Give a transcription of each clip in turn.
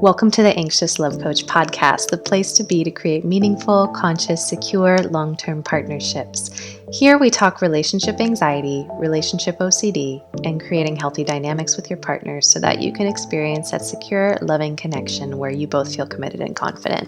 Welcome to the Anxious Love Coach podcast, the place to be to create meaningful, conscious, secure, long-term partnerships. Here we talk relationship anxiety, relationship OCD, and creating healthy dynamics with your partners so that you can experience that secure, loving connection where you both feel committed and confident.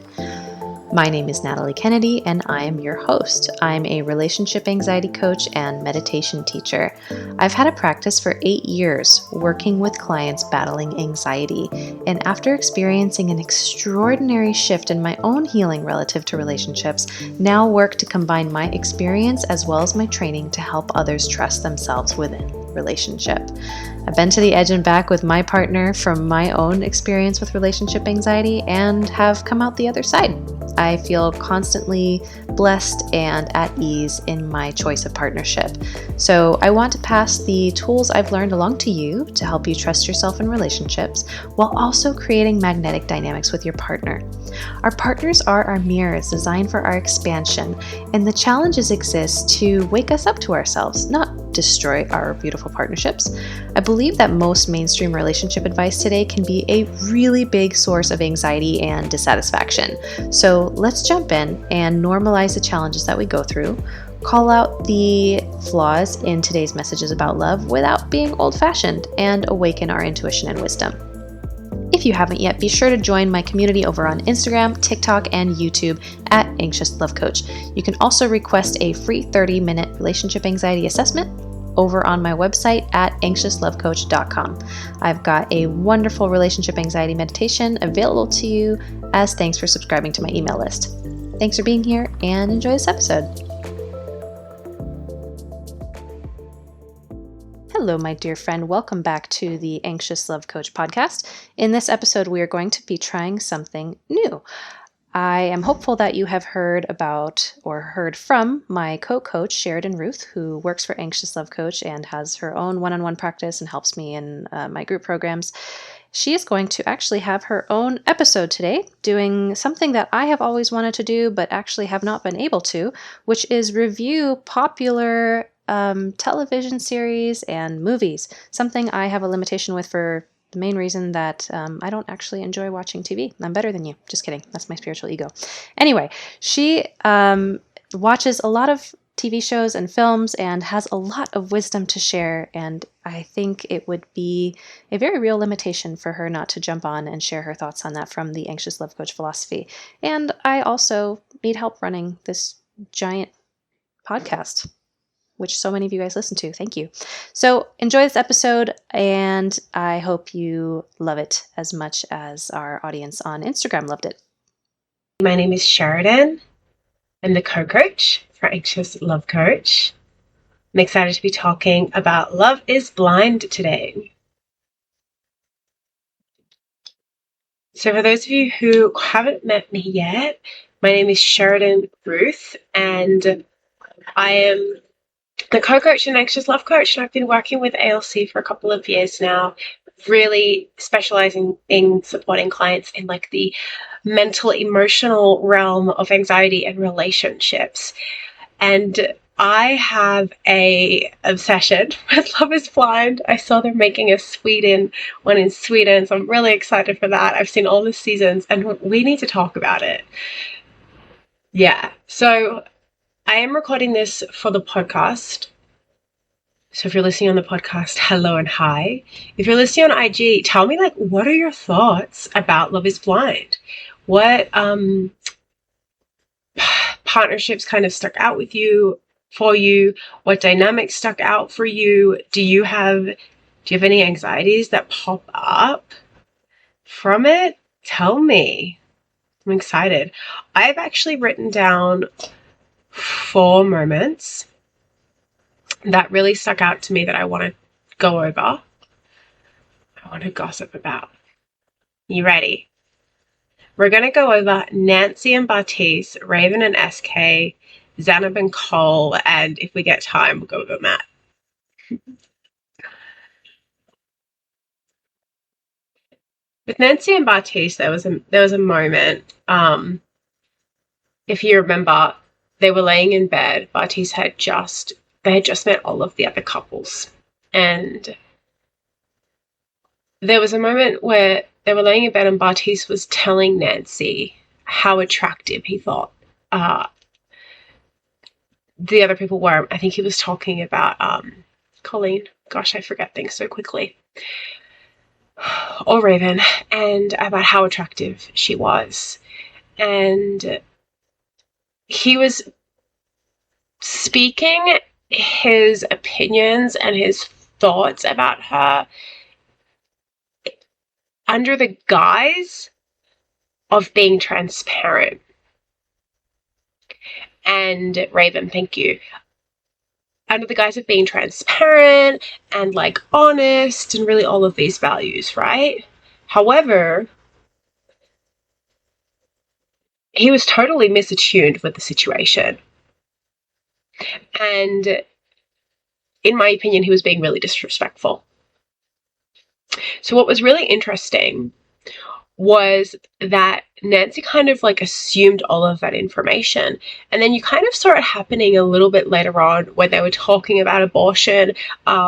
My name is Natalie Kennedy, and I am your host. I'm a relationship anxiety coach and meditation teacher. I've had a practice for 8 years working with clients battling anxiety, and after experiencing an extraordinary shift in my own healing relative to relationships, now work to combine my experience as well as my training to help others trust themselves within relationship. I've been to the edge and back with my partner from my own experience with relationship anxiety and have come out the other side. I feel constantly blessed and at ease in my choice of partnership. So I want to pass the tools I've learned along to you to help you trust yourself in relationships while also creating magnetic dynamics with your partner. Our partners are our mirrors designed for our expansion, and the challenges exist to wake us up to ourselves, not destroy our beautiful partnerships. I believe that most mainstream relationship advice today can be a really big source of anxiety and dissatisfaction. So let's jump in and normalize the challenges that we go through, call out the flaws in today's messages about love without being old-fashioned, and awaken our intuition and wisdom. If you haven't yet, be sure to join my community over on Instagram, TikTok, and YouTube at Anxious Love Coach. You can also request a free 30-minute relationship anxiety assessment over on my website at anxiouslovecoach.com. I've got a wonderful relationship anxiety meditation available to you as thanks for subscribing to my email list. Thanks for being here and enjoy this episode. Hello, my dear friend. Welcome back to the Anxious Love Coach podcast. In this episode, we are going to be trying something new. I am hopeful that you have heard about or heard from my co-coach, Sheridan Ruth, who works for Anxious Love Coach and has her own one-on-one practice and helps me in my group programs. She is going to actually have her own episode today, doing something that I have always wanted to do, but actually have not been able to, which is review popular television series and movies, something I have a limitation with for the main reason that I don't actually enjoy watching TV. I'm better than you. Just kidding. That's my spiritual ego. Anyway, she watches a lot of TV shows and films and has a lot of wisdom to share, and I think it would be a very real limitation for her not to jump on and share her thoughts on that from the Anxious Love Coach philosophy. And I also need help running this giant podcast, which so many of you guys listen to. Thank you. So enjoy this episode, and I hope you love it as much as our audience on Instagram loved it. My name is Sheridan. I'm the co-coach for Anxious Love Coach. I'm excited to be talking about Love is Blind today. So for those of you who haven't met me yet, my name is Sheridan Ruth, and I am the co-coach and Anxious Love Coach, and I've been working with ALC for a couple of years now, really specializing in supporting clients in like the mental, emotional realm of anxiety and relationships. And I have a obsession with Love is Blind. I saw they're making one in Sweden, so I'm really excited for that. I've seen all the seasons, and we need to talk about it. Yeah, so I am recording this for the podcast. So if you're listening on the podcast, hello and hi. If you're listening on IG, tell me, like, what are your thoughts about Love is Blind? What partnerships kind of stuck out for you? What dynamics stuck out for you? Do you have any anxieties that pop up from it? Tell me. I'm excited. I've actually written down 4 moments that really stuck out to me that I want to go over. I want to gossip about. You ready? We're going to go over Nancy and Bartise, Raven and SK, Xanab and Cole, and if we get time, we'll go over Matt. With Nancy and Bartise, there was a moment. If you remember, they were laying in bed. Bartise had just met all of the other couples, and there was a moment where they were laying in bed and Bartise was telling Nancy how attractive he thought the other people were. I think he was talking about Colleen. Gosh, I forget things so quickly. Or Raven, and about how attractive she was. And he was speaking his opinions and his thoughts about her under the guise of being transparent. And Raven, thank you. Under the guise of being transparent and like honest and really all of these values, right? However, he was totally misattuned with the situation. And in my opinion, he was being really disrespectful. So what was really interesting was that Nancy kind of like assumed all of that information. And then you kind of saw it happening a little bit later on when they were talking about abortion,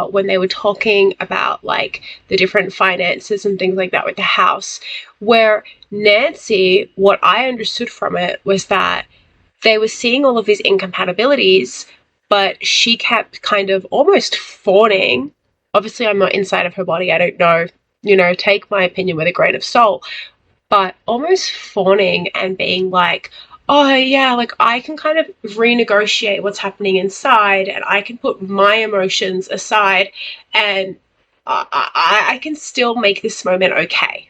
when they were talking about like the different finances and things like that with the house, where Nancy, what I understood from it was that they were seeing all of these incompatibilities, but she kept kind of almost fawning. Obviously, I'm not inside of her body. I don't know, take my opinion with a grain of salt, but almost fawning and being like, oh yeah, like I can kind of renegotiate what's happening inside and I can put my emotions aside and I can still make this moment okay.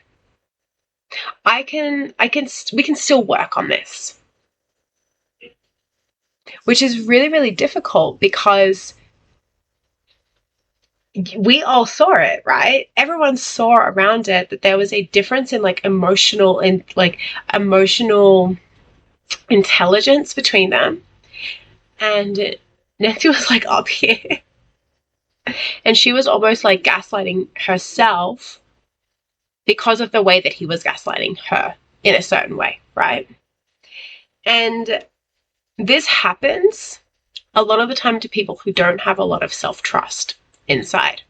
We can still work on this. Which is really, really difficult because we all saw it, right? Everyone saw around it that there was a difference in like emotional intelligence between them. And Nancy was like up here. And she was almost like gaslighting herself because of the way that he was gaslighting her in a certain way, right? And this happens a lot of the time to people who don't have a lot of self-trust inside,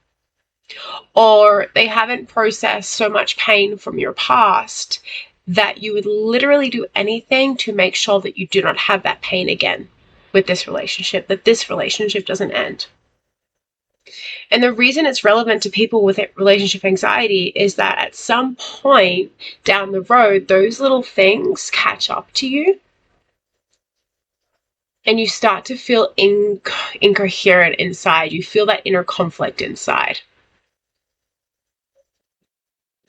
or they haven't processed so much pain from your past that you would literally do anything to make sure that you do not have that pain again with this relationship, that this relationship doesn't end. And the reason it's relevant to people with relationship anxiety is that at some point down the road, those little things catch up to you and you start to feel incoherent inside. You feel that inner conflict inside.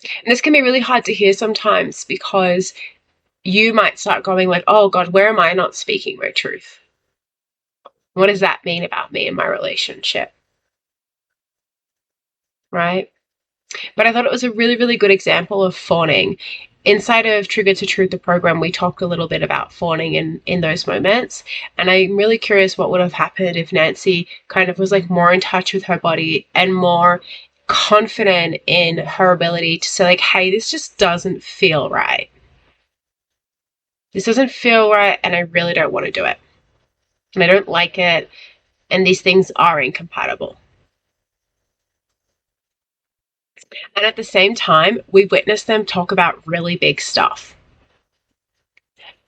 And this can be really hard to hear sometimes because you might start going like, oh God, where am I not speaking my truth? What does that mean about me and my relationship? Right? But I thought it was a really, really good example of fawning. Inside of Trigger to Truth, the program, we talked a little bit about fawning in those moments. And I'm really curious what would have happened if Nancy kind of was like more in touch with her body and more confident in her ability to say like, hey, this just doesn't feel right. This doesn't feel right and I really don't want to do it. And I don't like it. And these things are incompatible. And at the same time, we witness them talk about really big stuff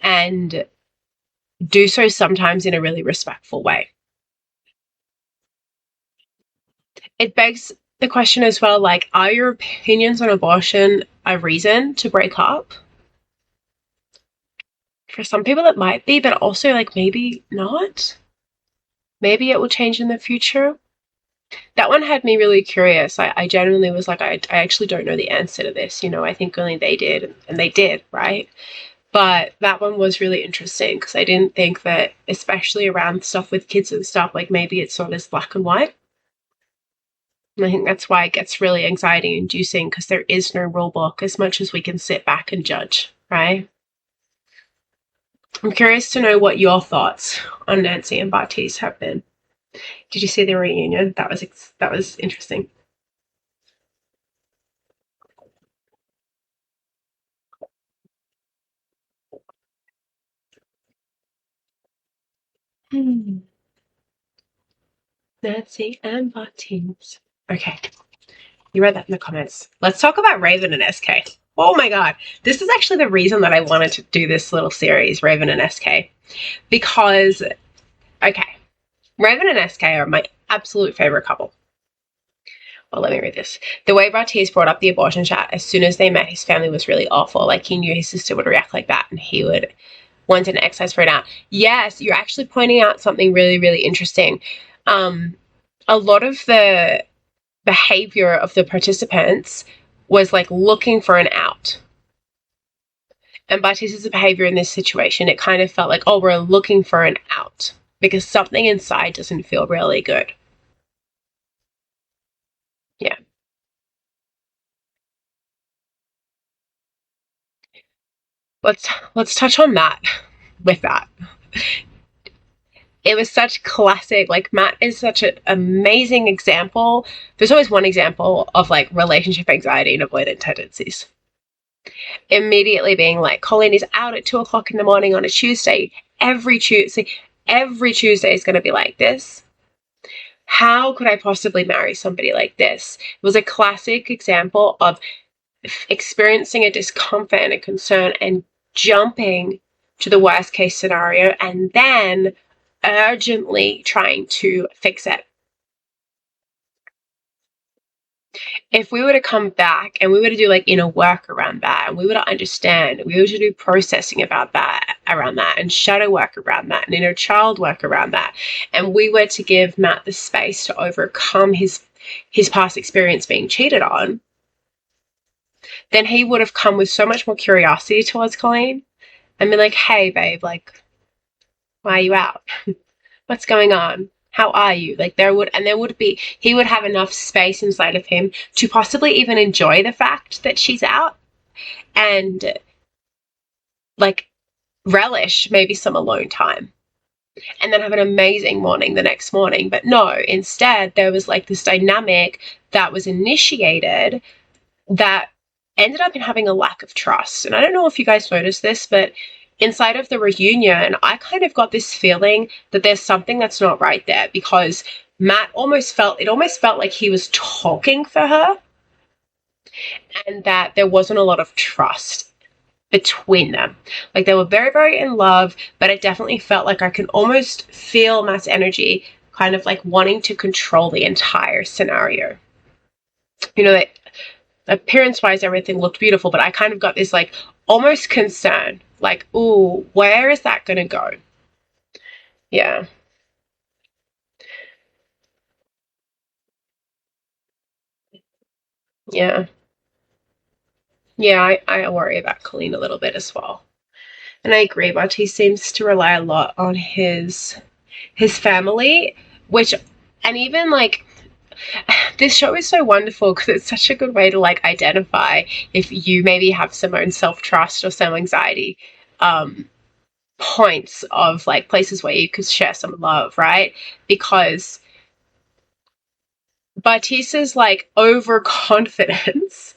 and do so sometimes in a really respectful way. It begs the question as well, like, are your opinions on abortion a reason to break up? For some people it might be, but also like maybe not. Maybe it will change in the future. That one had me really curious. I genuinely was like, I actually don't know the answer to this. I think only they did, and they did, right? But that one was really interesting because I didn't think that, especially around stuff with kids and stuff, like maybe it's not as black and white. And I think that's why it gets really anxiety inducing because there is no rule book as much as we can sit back and judge, right? I'm curious to know what your thoughts on Nancy and Bartise have been. Did you see the reunion? That was interesting. Nancy and Bartise. Okay, you read that in the comments. Let's talk about Raven and SK. Oh my God. This is actually the reason that I wanted to do this little series, Raven and SK. Because, okay, Raven and SK are my absolute favorite couple. Well, let me read this. The way Bartise brought up the abortion chat as soon as they met, his family was really awful. Like, he knew his sister would react like that, and he would want an exercise for it out. Yes, you're actually pointing out something really, really interesting. A lot of the behavior of the participants was like looking for an out. And Bartise's behavior in this situation, it kind of felt like, oh, we're looking for an out because something inside doesn't feel really good. Yeah. Let's touch on that with that. It was such classic, like Matt is such an amazing example. There's always one example of like relationship anxiety and avoidant tendencies. Immediately being like, Colleen is out at 2:00 in the morning on a Tuesday. Every Tuesday is going to be like this. How could I possibly marry somebody like this? It was a classic example of experiencing a discomfort and a concern and jumping to the worst case scenario and then urgently trying to fix it. If we were to come back and we were to do like inner work around that, and we were to understand, we were to do processing about that, around that, and shadow work around that, and inner child work around that, and we were to give Matt the space to overcome his past experience being cheated on, then he would have come with so much more curiosity towards Colleen and been like, hey babe, like, why are you out? What's going on? How are you? Like he would have enough space inside of him to possibly even enjoy the fact that she's out and like relish maybe some alone time and then have an amazing morning the next morning. But no, instead there was like this dynamic that was initiated that ended up in having a lack of trust. And I don't know if you guys noticed this, but inside of the reunion, I kind of got this feeling that there's something that's not right there because Matt almost felt like he was talking for her and that there wasn't a lot of trust between them. Like they were very, very in love, but it definitely felt like I can almost feel Matt's energy kind of like wanting to control the entire scenario. You know, that appearance-wise, everything looked beautiful, but I kind of got this like almost concern, like, ooh, where is that going to go? Yeah. Yeah. Yeah, I worry about Colleen a little bit as well. And I agree, but he seems to rely a lot on his family, which, and even like, this show is so wonderful because it's such a good way to like identify if you maybe have some own self-trust or some anxiety points of like places where you could share some love, right? Because Batista's like overconfidence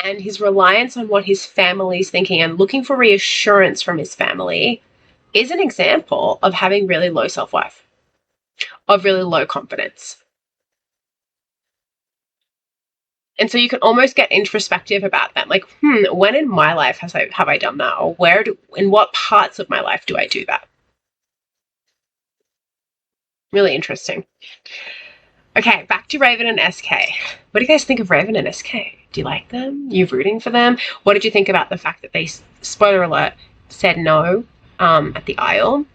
and his reliance on what his family's thinking and looking for reassurance from his family is an example of having really low self-worth, of really low confidence. And so you can almost get introspective about that. Like, when in my life have I done that? Or in what parts of my life do I do that? Really interesting. Okay, back to Raven and SK. What do you guys think of Raven and SK? Do you like them? You rooting for them? What did you think about the fact that they, spoiler alert, said no at the aisle?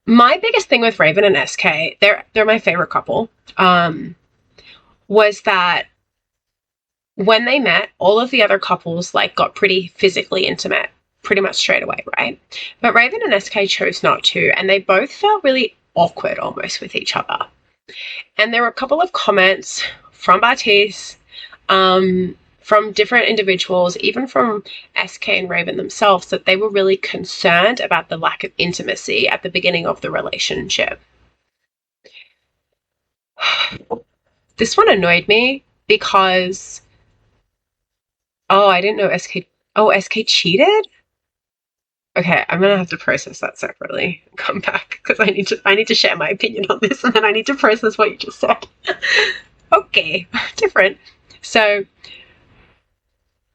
My biggest thing with Raven and SK, they're my favorite couple, was that when they met, all of the other couples like got pretty physically intimate pretty much straight away, right? But Raven and SK chose not to, and they both felt really awkward almost with each other. And there were a couple of comments from Bartise, from different individuals, even from SK and Raven themselves, that they were really concerned about the lack of intimacy at the beginning of the relationship. This one annoyed me because, I didn't know SK cheated? Okay, I'm gonna have to process that separately and come back because I need to share my opinion on this and then I need to process what you just said. Okay, different. So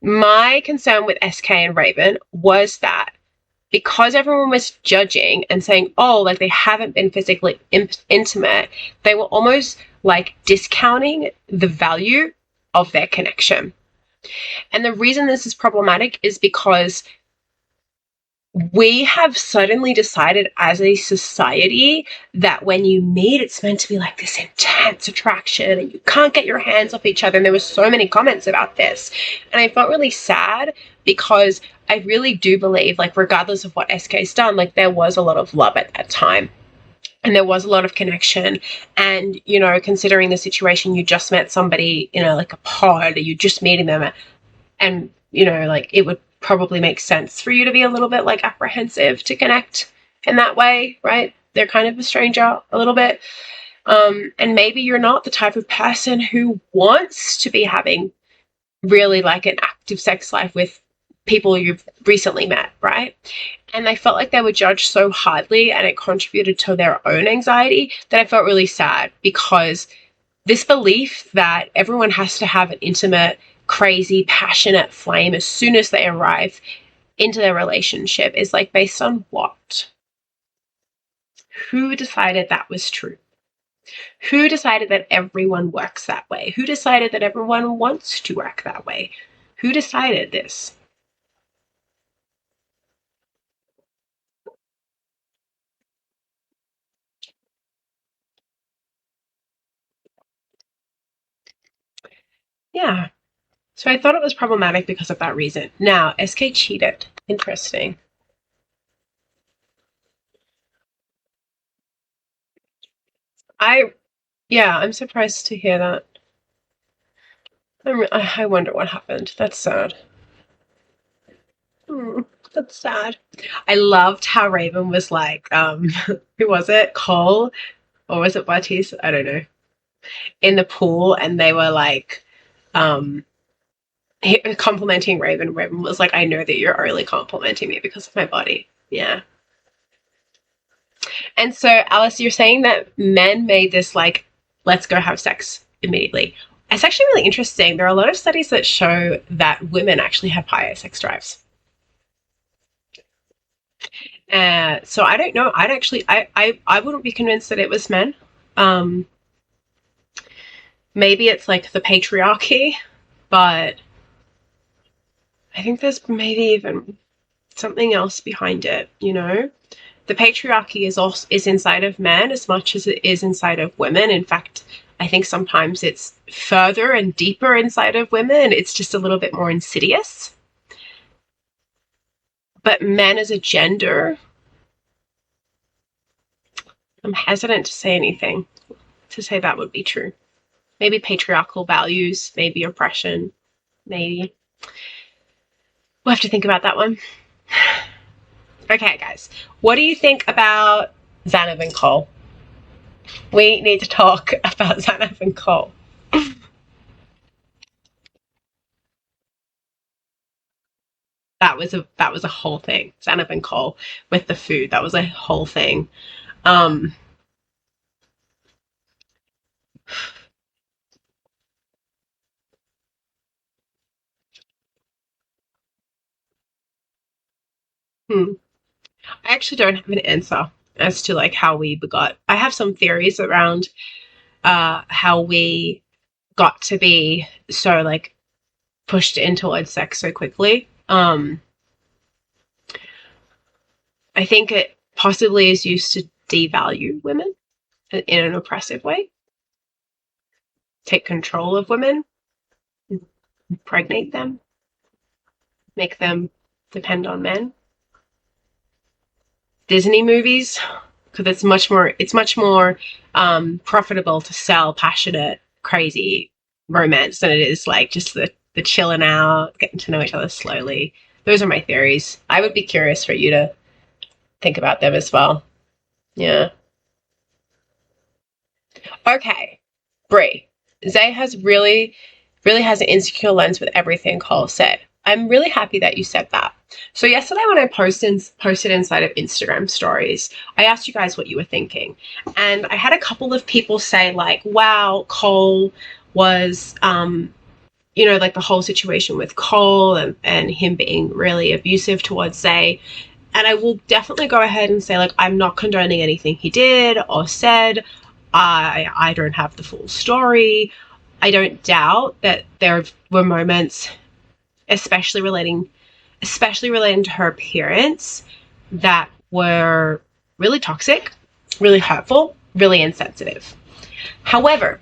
my concern with SK and Raven was that because everyone was judging and saying, oh, like they haven't been physically intimate, they were almost like discounting the value of their connection. And the reason this is problematic is because we have suddenly decided as a society that when you meet, it's meant to be like this intense attraction and you can't get your hands off each other. And there were so many comments about this. And I felt really sad because I really do believe, like, regardless of what SK's done, like, there was a lot of love at that time. And there was a lot of connection. And, you know, considering the situation, you just met somebody, you know, like a pod, or you're just meeting them, and, you know, like, it would probably make sense for you to be a little bit like apprehensive to connect in that way, right? They're kind of a stranger a little bit. And maybe you're not the type of person who wants to be having really like an active sex life with people you've recently met, right? And I felt like they were judged so hardly, and it contributed to their own anxiety, that I felt really sad, because this belief that everyone has to have an intimate, crazy, passionate flame as soon as they arrive into their relationship is like based on what? Who decided that was true? Who decided that everyone works that way? Who decided that everyone wants to work that way? Who decided this? Yeah. So I thought it was problematic because of that reason. Now, SK cheated. Interesting. I'm surprised to hear that. I wonder what happened. That's sad. That's sad. I loved how Raven was like, who was it? Cole? Or was it Bartise? I don't know. In the pool, and they were like, complimenting Raven. Raven was like, I know that you're only complimenting me because of my body. Yeah. And so, Alice, you're saying that men made this like, let's go have sex immediately. It's actually really interesting. There are a lot of studies that show that women actually have higher sex drives. So I don't know. I wouldn't be convinced that it was men. Um, Maybe it's like the patriarchy, but I think there's maybe even something else behind it, you know? The patriarchy is inside of men as much as it is inside of women. In fact, I think sometimes it's further and deeper inside of women. It's just a little bit more insidious. But men as a gender, I'm hesitant to say anything to say that would be true. Maybe patriarchal values, maybe oppression, maybe. We'll have to think about that one. Okay, guys, what do you think about Xanab and Cole? We need to talk about Xanab and Cole. That was a whole thing. Xanab and Cole with the food. That was a whole thing. Um, I actually don't have an answer as to like how we begot. I have some theories around how we got to be so like pushed in towards sex so quickly. I think it possibly is used to devalue women in an oppressive way, take control of women, impregnate them, make them depend on men. Disney movies, because it's much more profitable to sell passionate, crazy romance than it is like just the chilling out, getting to know each other slowly. Those are my theories. I would be curious for you to think about them as well. Yeah. Okay, Brie. Zay has really has an insecure lens with everything Cole said. I'm really happy that you said that. So yesterday when I posted inside of Instagram stories, I asked you guys what you were thinking. And I had a couple of people say like, wow, Cole was you know, like the whole situation with Cole and him being really abusive towards Zay. And I will definitely go ahead and say, like, I'm not condoning anything he did or said. I don't have the full story. I don't doubt that there were moments, especially relating to her appearance, that were really toxic, really hurtful, really insensitive. However,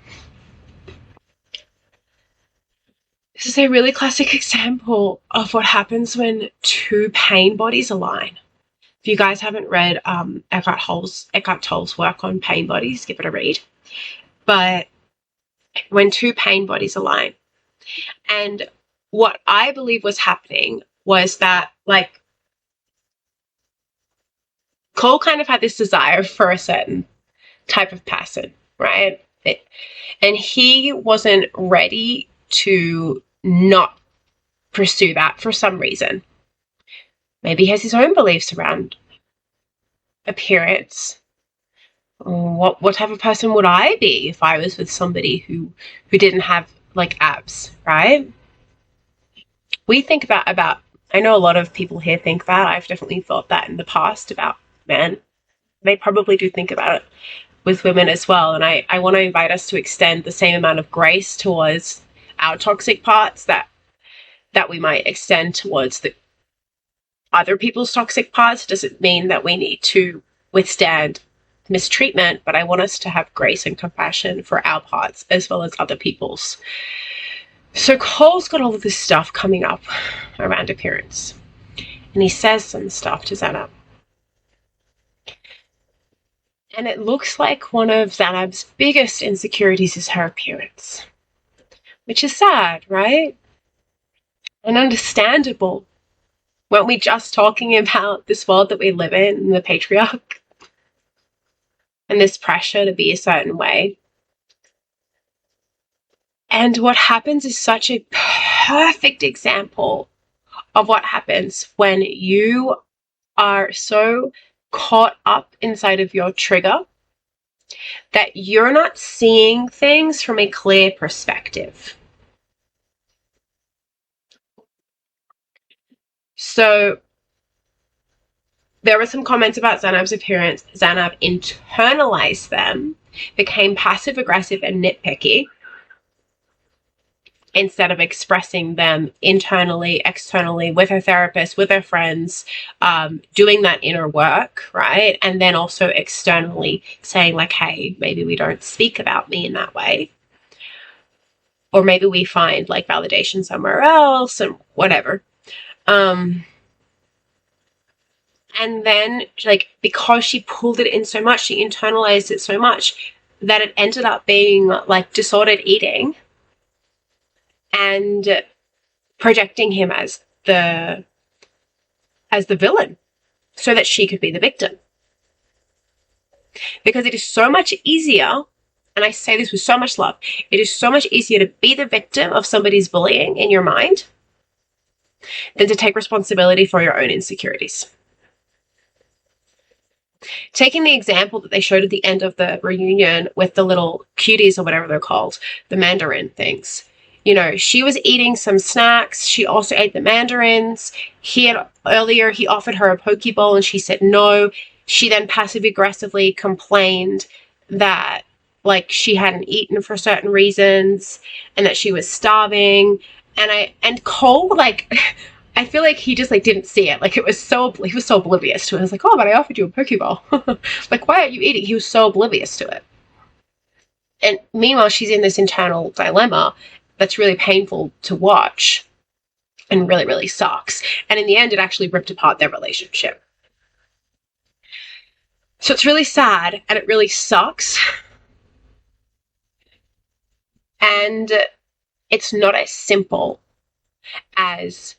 this is a really classic example of what happens when two pain bodies align. If you guys haven't read Eckhart Tolle's work on pain bodies, give it a read. But when two pain bodies align, and what I believe was happening was that, like, Cole kind of had this desire for a certain type of person, right? And he wasn't ready to not pursue that for some reason. Maybe he has his own beliefs around appearance. What type of person would I be if I was with somebody who didn't have, like, abs, right? We think about I know a lot of people here think that. I've definitely thought that in the past about men. They probably do think about it with women as well. And I want to invite us to extend the same amount of grace towards our toxic parts that we might extend towards the other people's toxic parts. Doesn't mean that we need to withstand mistreatment, but I want us to have grace and compassion for our parts as well as other people's. So Cole's got all of this stuff coming up around appearance, and he says some stuff to Xanab. And it looks like one of Xanab's biggest insecurities is her appearance, which is sad, right? And understandable. Weren't we just talking about this world that we live in and the patriarch? And this pressure to be a certain way. And what happens is such a perfect example of what happens when you are so caught up inside of your trigger that you're not seeing things from a clear perspective. So there were some comments about Xanab's appearance. Xanab internalized them, became passive aggressive and nitpicky instead of expressing them internally, externally, with her therapist, with her friends, doing that inner work, right? And then also externally saying, like, hey, maybe we don't speak about me in that way. Or maybe we find, like, validation somewhere else and whatever. And then, like, because she pulled it in so much, she internalized it so much that it ended up being, like, disordered eating and projecting him as the villain so that she could be the victim. Because it is so much easier, and I say this with so much love, it is so much easier to be the victim of somebody's bullying in your mind than to take responsibility for your own insecurities. Taking the example that they showed at the end of the reunion with the little cuties or whatever they're called, the mandarin things. You know, she was eating some snacks. She also ate the mandarins. Earlier he offered her a Pokeball and she said no. She then passive-aggressively complained that, like, she hadn't eaten for certain reasons and that she was starving. And Cole, like, I feel like he just, like, didn't see it. Like, he was so oblivious to it. I was like, oh, but I offered you a Pokeball. Like, why aren't you eating? He was so oblivious to it. And meanwhile, she's in this internal dilemma that's really painful to watch and really, really sucks. And in the end, it actually ripped apart their relationship. So it's really sad and it really sucks. And it's not as simple as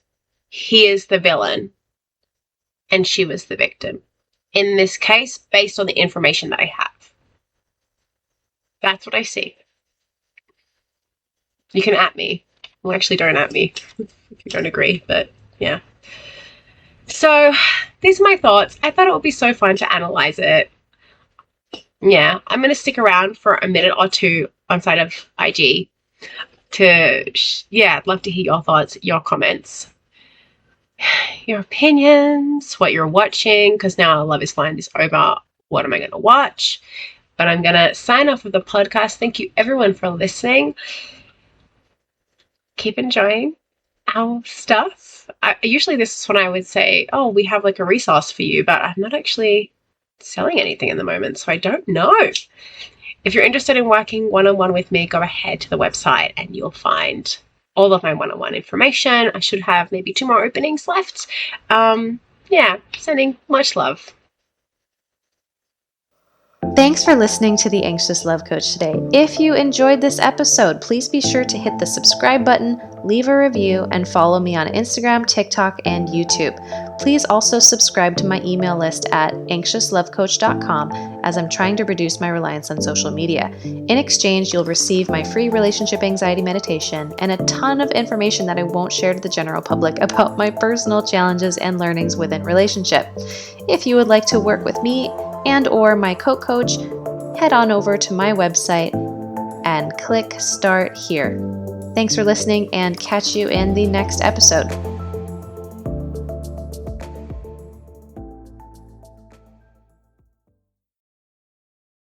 he is the villain and she was the victim. In this case, based on the information that I have. That's what I see. You can at me. Well, actually, don't at me if you don't agree, but yeah. So these are my thoughts. I thought it would be so fun to analyze it. Yeah, I'm going to stick around for a minute or two on side of IG. I'd love to hear your thoughts, your comments, your opinions, what you're watching, because now Love is Blind is over. What am I going to watch? But I'm going to sign off of the podcast. Thank you everyone for listening. Keep enjoying our stuff. Usually this is when I would say, oh, we have like a resource for you, but I'm not actually selling anything in the moment, so I don't know. If you're interested in working one-on-one with me, go ahead to the website and you'll find all of my one-on-one information. I should have maybe 2 more openings left. Sending much love. Thanks for listening to The Anxious Love Coach today. If you enjoyed this episode, please be sure to hit the subscribe button, leave a review, and follow me on Instagram, TikTok, and YouTube. Please also subscribe to my email list at anxiouslovecoach.com, as I'm trying to reduce my reliance on social media. In exchange, you'll receive my free relationship anxiety meditation and a ton of information that I won't share to the general public about my personal challenges and learnings within relationship. If you would like to work with me and or my co-coach, head on over to my website and click Start Here. Thanks for listening, and catch you in the next episode.